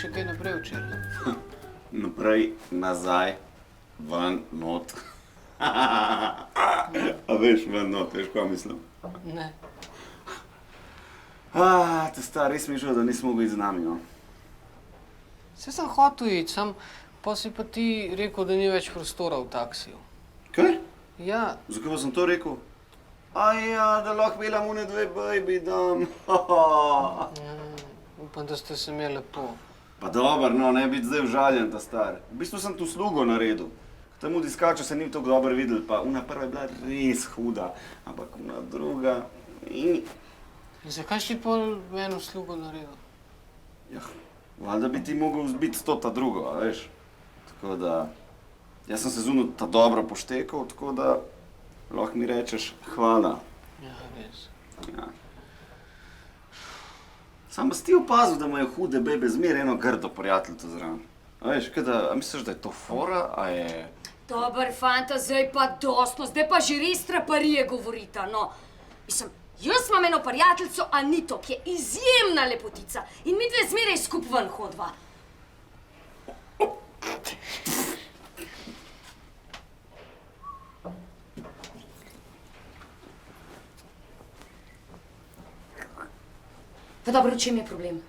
še kaj naprej včeraj? Naprej, nazaj, ven, not. A veš, ven, not, veš, kaj mislim? Ne. Te star, res mi je žal, da nisi mogel iti z nami, no. Saj sem hotel iti, pa si pa ti rekel, da ni več prostora v taksiju. Kaj? Ja, Zakaj pa sem to rekel? Da lahko peljam une dve baby dom. upam, da ste se imeli lepo. Pa dober, no, ne biti zdaj užaljen, ta star. V bistvu sem tu slugo naredil. Temu diskaču se ni tako dobro videl, pa una prva je bila res huda, ampak una druga... In zakaj si pol eno slugo naredil? Jah, valjda bi ti mogel biti s to ta drugo, a veš. Tako da... Jaz sem se zunil ta dobro poštekal, tako da lahko mi rečeš hvala. Ja, res. Ja. Sam si ti opazil, da imajo hude bebe zmeraj eno grdo prijateljico zraven. A veš, kaj da, a misliš, da je to fora, a je... Dober fanta, zdaj pa dostno, zdaj pa že res traparije govorita, no. Mislim, jaz imam eno prijateljico Anito, ki je izjemna lepotica in midve zmeraj skup ven hodva. Pa dobro, v čem je problem?